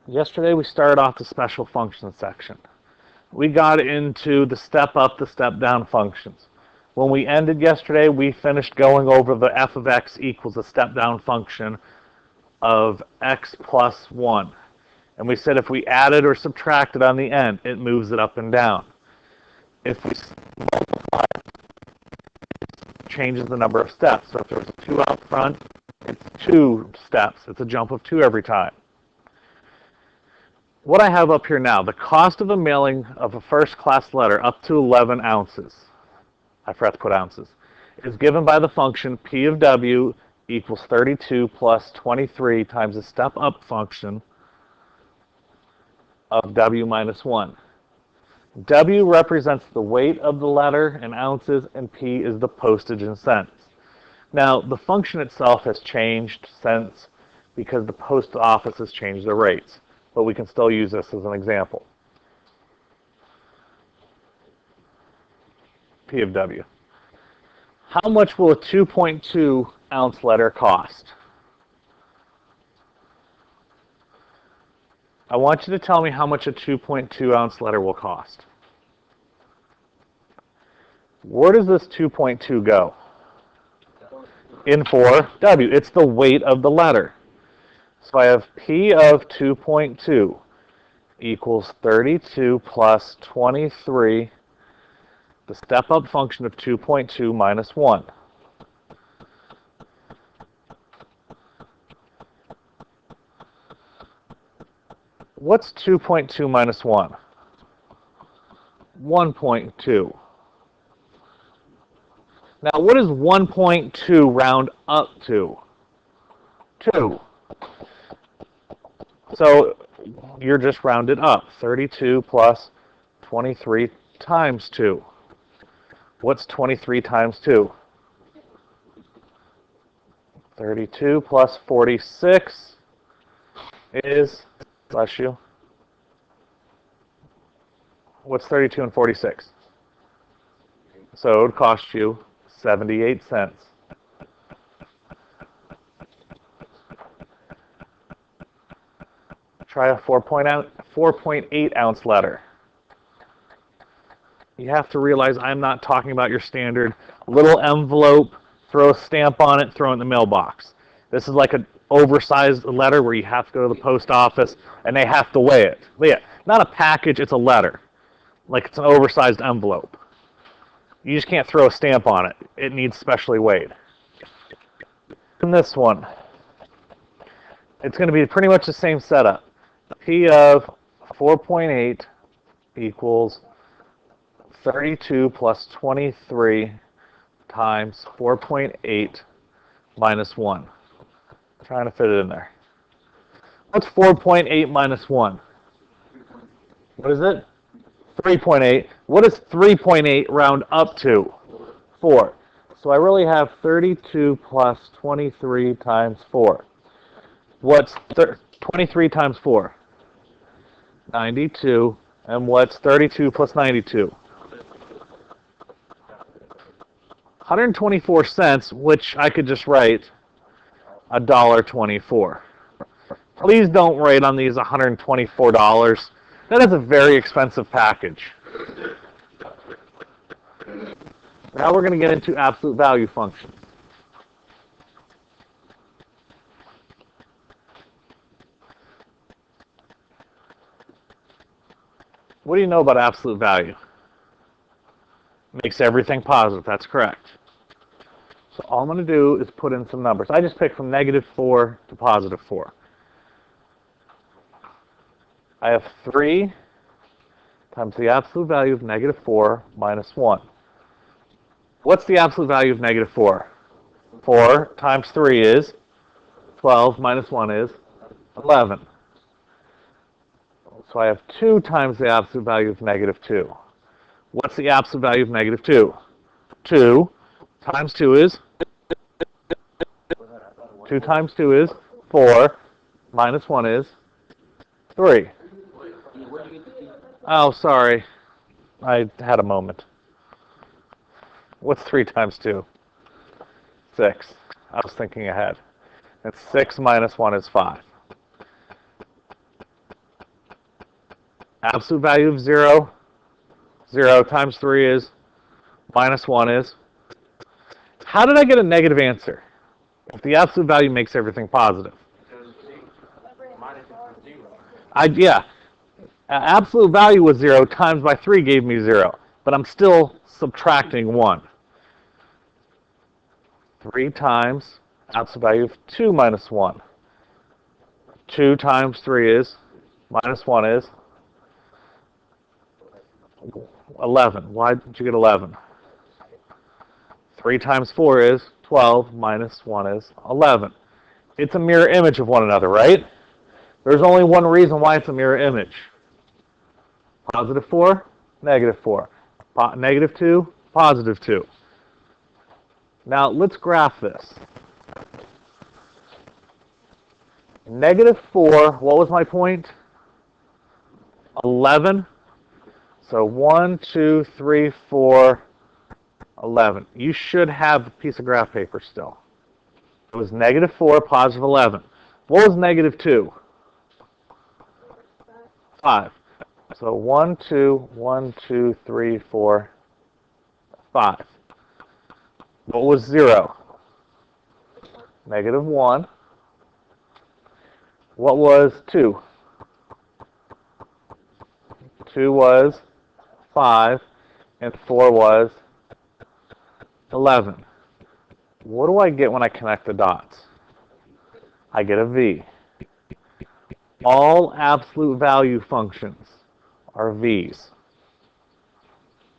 Yesterday we started off the special functions section. We got into the step up, the step down functions. When we ended yesterday, we finished going over the f of x equals a step down function of x plus 1. And we said if we added or subtracted on the end, it moves it up and down. If we multiply, it changes the number of steps. So if there's a 2 out front, it's 2 steps. It's a jump of 2 every time. What I have up here now, the cost of a mailing of a first-class letter up to 11 ounces, I forgot to put ounces, is given by the function P of W equals 32 plus 23 times the step-up function of W minus 1. W represents the weight of the letter in ounces, and P is the postage in cents. Now, the function itself has changed since because the post office has changed the rates, but we can still use this as an example. P of W. How much will a 2.2 ounce letter cost? I want you to tell me how much a 2.2 ounce letter will cost. Where does this 2.2 go? In for W. It's the weight of the letter. So I have P of 2.2 equals 32 plus 23, the step-up function of 2.2 minus 1. What's 2.2 minus 1? 1.2. Now, what does 1.2 round up to? 2. So you're just rounded up. 32 plus 23 times 2. What's 23 times 2? 32 plus 46 is, bless you, what's 32 and 46? So it would cost you 78 cents. Try a 4.8 ounce letter. You have to realize I'm not talking about your standard little envelope, throw a stamp on it, throw it in the mailbox. This is like an oversized letter where you have to go to the post office and they have to weigh it. Yeah, not a package, it's a letter. Like it's an oversized envelope. You just can't throw a stamp on it. It needs specially weighed. In this one, it's going to be pretty much the same setup. P of 4.8 equals 32 plus 23 times 4.8 minus 1. I'm trying to fit it in there. What's 4.8 minus 1? What is it? 3.8. What does 3.8 round up to? 4. So I really have 32 plus 23 times 4. What's 23 times 4? 92. And what's 32 plus 92? 124 cents, which I could just write $1.24. Please don't write on these $124. That is a very expensive package. Now we're going to get into absolute value functions. What do you know about absolute value? Makes everything positive. That's correct. So all I'm going to do is put in some numbers. I just picked from -4 to +4. I have 3 times the absolute value of -4 minus 1. What's the absolute value of -4? 4 times 3 is 12 minus 1 is 11. So I have 2 times the absolute value of -2. What's the absolute value of -2? 2 times 2 is 2 times 2 is 4 minus 1 is 3. Oh, sorry. I had a moment. What's 3 times 2? 6. I was thinking ahead. And 6 minus 1 is 5. Absolute value of 0, 0 times 3 is, minus 1 is. How did I get a negative answer if the absolute value makes everything positive? Yeah, absolute value was 0 times by 3 gave me 0, but I'm still subtracting 1. 3 times absolute value of 2 minus 1. 2 times 3 is, minus 1 is, 11. Why did you get 11? 3 times 4 is 12, minus 1 is 11. It's a mirror image of one another, right? There's only one reason why it's a mirror image. Positive 4, negative 4. Negative 2, positive 2. Now, let's graph this. Negative 4, what was my point? 11. So 1, 2, 3, 4, 11. You should have a piece of graph paper still. It was negative 4, positive 11. What was negative 2? 5. So 1, 2, 1, 2, 3, 4, 5. What was 0? Negative 1. What was 2? 2 was 5, and 4 was 11. What do I get when I connect the dots? I get a V. All absolute value functions are V's.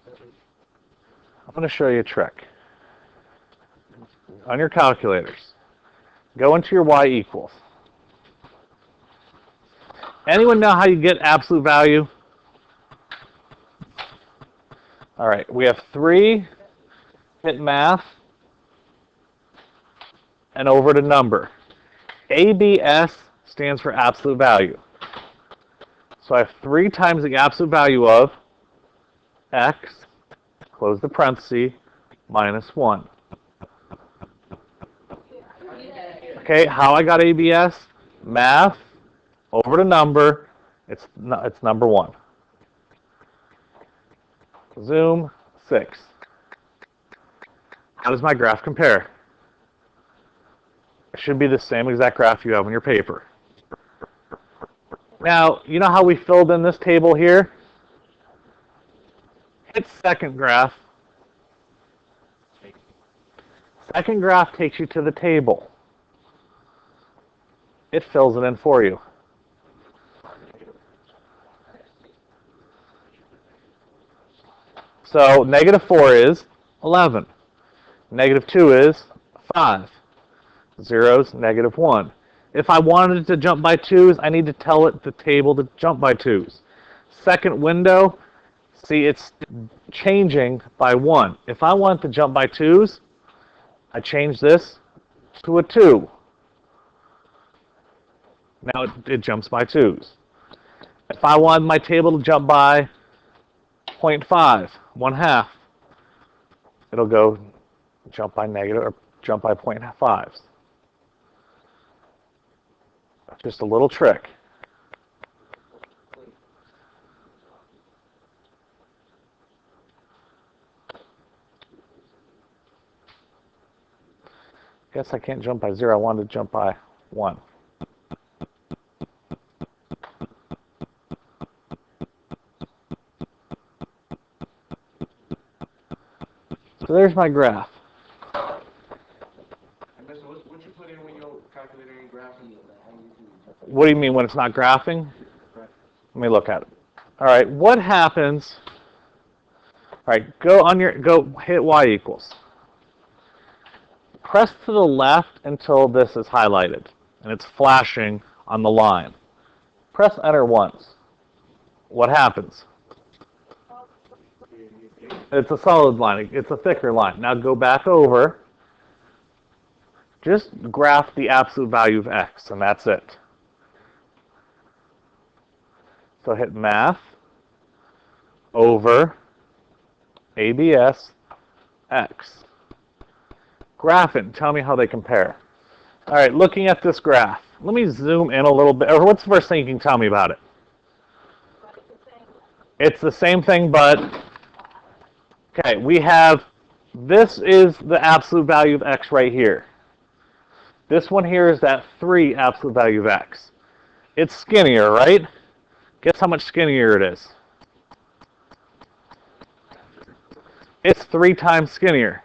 I'm going to show you a trick. On your calculators, go into your y equals. Anyone know how you get absolute value? All right, we have 3, hit math, and over to number. ABS stands for absolute value. So I have 3 times the absolute value of x, close the parenthesis, minus 1. Okay, how I got ABS? Math, over to number, it's number 1. Zoom, 6. How does my graph compare? It should be the same exact graph you have on your paper. Now, you know how we filled in this table here? Hit second graph. Second graph takes you to the table. It fills it in for you. So negative 4 is 11. Negative 2 is 5. 0 is negative 1. If I wanted it to jump by 2s, I need to tell it the table to jump by 2s. Second window, see it's changing by 1. If I want to jump by 2s, I change this to a 2. Now it jumps by 2s. If I want my table to jump by 0.5, 1/2, it'll go jump by negative or jump by 0.5s. Just a little trick. Guess I can't jump by 0. I wanted to jump by 1. So there's my graph. What you put in when you're calculating and graphing? What do you mean when it's not graphing? Let me look at it. All right, what happens? All right, go hit y equals. Press to the left until this is highlighted and it's flashing on the line. Press enter once. What happens? It's a solid line. It's a thicker line. Now go back over. Just graph the absolute value of x, and that's it. So hit math over ABS x. Graph it and tell me how they compare. All right, looking at this graph. Let me zoom in a little bit. Or what's the first thing you can tell me about it? It's the same thing, but, okay, we have, this is the absolute value of x right here. This one here is that 3 absolute value of x. It's skinnier, right? Guess how much skinnier it is? It's 3 times skinnier.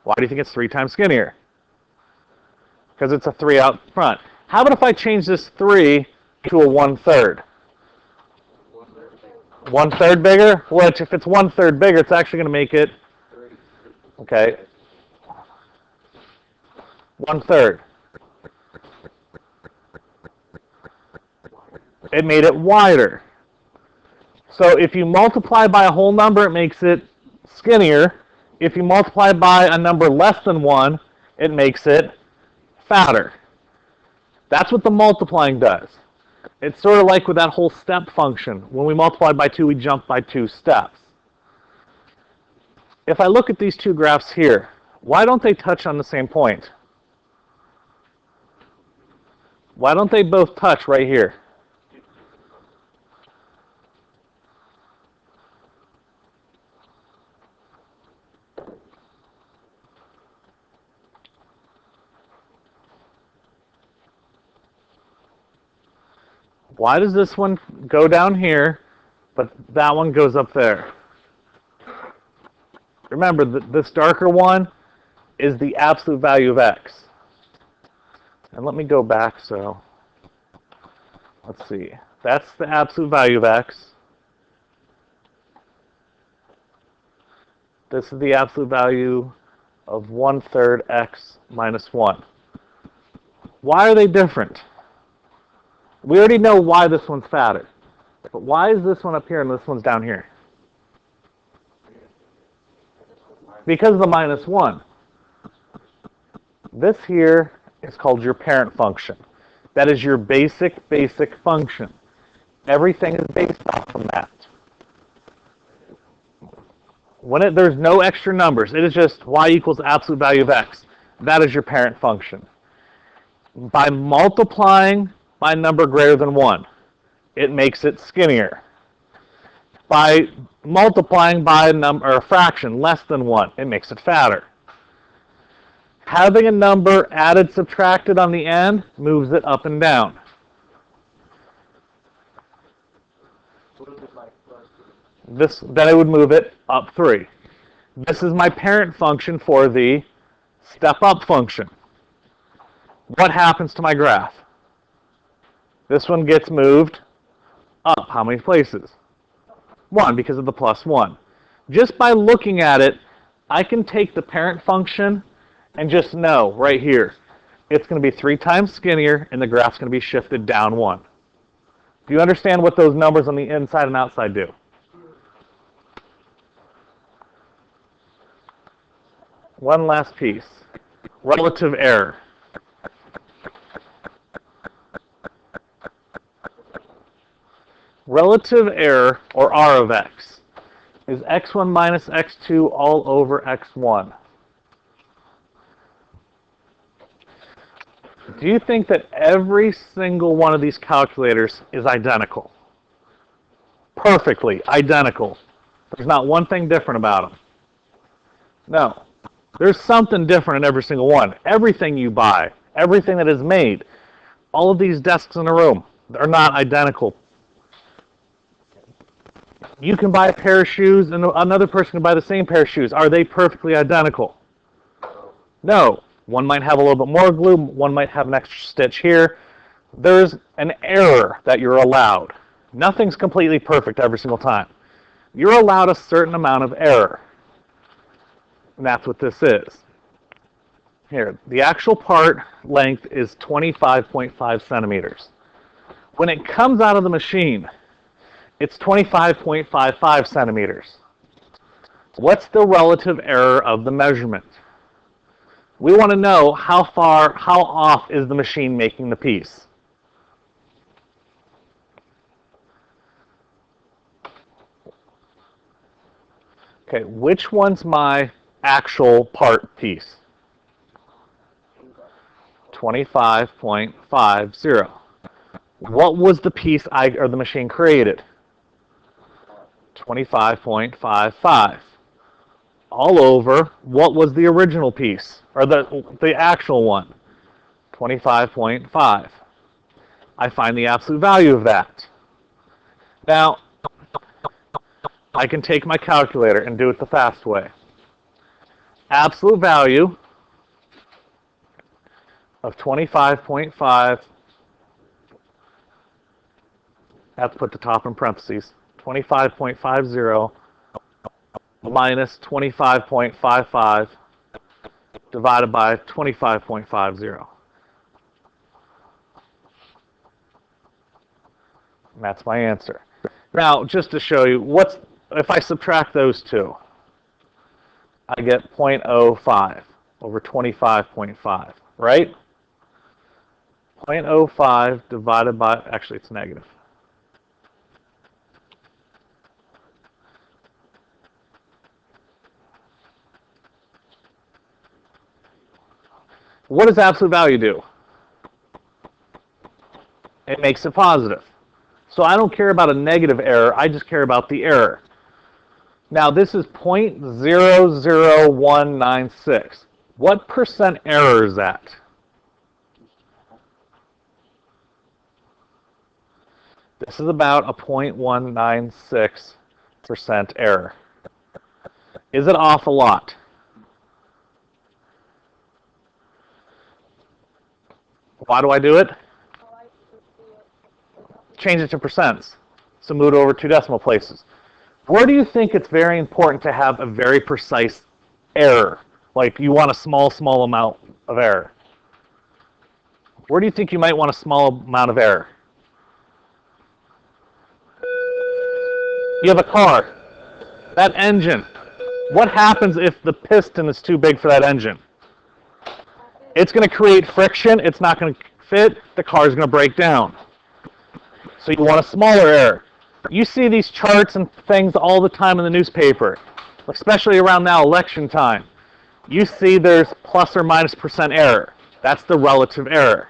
Why do you think it's 3 times skinnier? Because it's a 3 out front. How about if I change this 3 to a 1/3? 1/3 bigger? Which, if it's 1/3 bigger, it's actually going to make it, okay, 1/3. It made it wider. So if you multiply by a whole number, it makes it skinnier. If you multiply by a number less than 1, it makes it fatter. That's what the multiplying does. It's sort of like with that whole step function. When we multiply by 2, we jump by 2 steps. If I look at these two graphs here, why don't they touch on the same point? Why don't they both touch right here? Why does this one go down here, but that one goes up there? Remember, this darker one is the absolute value of x. And let me go back, so let's see. That's the absolute value of x. This is the absolute value of 1/3 x minus 1. Why are they different? We already know why this one's fatter. But why is this one up here and this one's down here? Because of the minus 1. This here is called your parent function. That is your basic function. Everything is based off of that. When there's no extra numbers, it is just y equals absolute value of x. That is your parent function. By multiplying by a number greater than 1, it makes it skinnier. By multiplying by a number or a fraction less than 1, it makes it fatter. Having a number added, subtracted on the end moves it up and down. Then it would move it up 3. This is my parent function for the step-up function. What happens to my graph? This one gets moved up how many places? 1, because of the plus 1. Just by looking at it, I can take the parent function and just know right here, it's going to be 3 times skinnier and the graph's going to be shifted down 1. Do you understand what those numbers on the inside and outside do? One last piece. Relative error. Relative error, or R of x, is x1 minus x2 all over x1. Do you think that every single one of these calculators is identical? Perfectly identical. There's not one thing different about them. No. There's something different in every single one. Everything you buy, everything that is made, all of these desks in a room, they're not identical. You can buy a pair of shoes and another person can buy the same pair of shoes. Are they perfectly identical? No. One might have a little bit more glue, one might have an extra stitch here. There's an error that you're allowed. Nothing's completely perfect every single time. You're allowed a certain amount of error. And that's what this is. Here, the actual part length is 25.5 centimeters. When it comes out of the machine, it's 25.55 centimeters. What's the relative error of the measurement? We want to know how off is the machine making the piece. Okay, which one's my actual part piece? 25.50. What was the piece the machine created? 25.55. All over, what was the original piece, or the actual one? 25.5. I find the absolute value of that. Now, I can take my calculator and do it the fast way. Absolute value of 25.5, I have to put the top in parentheses, 25.50 minus 25.55 divided by 25.50. And that's my answer. Now, just to show you, if I subtract those two, I get 0.05 over 25.5, right? 0.05 divided by, actually it's negative. What does absolute value do? It makes it positive. So I don't care about a negative error, I just care about the error. Now this is 0.00196. What percent error is that? This is about a 0.196% error. Is it off a lot? Why do I do it? Change it to percents. So move it over 2 decimal places. Where do you think it's very important to have a very precise error? Like you want a small amount of error. Where do you think you might want a small amount of error? You have a car. That engine. What happens if the piston is too big for that engine? It's going to create friction. It's not going to fit. The car is going to break down. So you want a smaller error. You see these charts and things all the time in the newspaper, especially around now election time. You see there's plus or minus percent error. That's the relative error.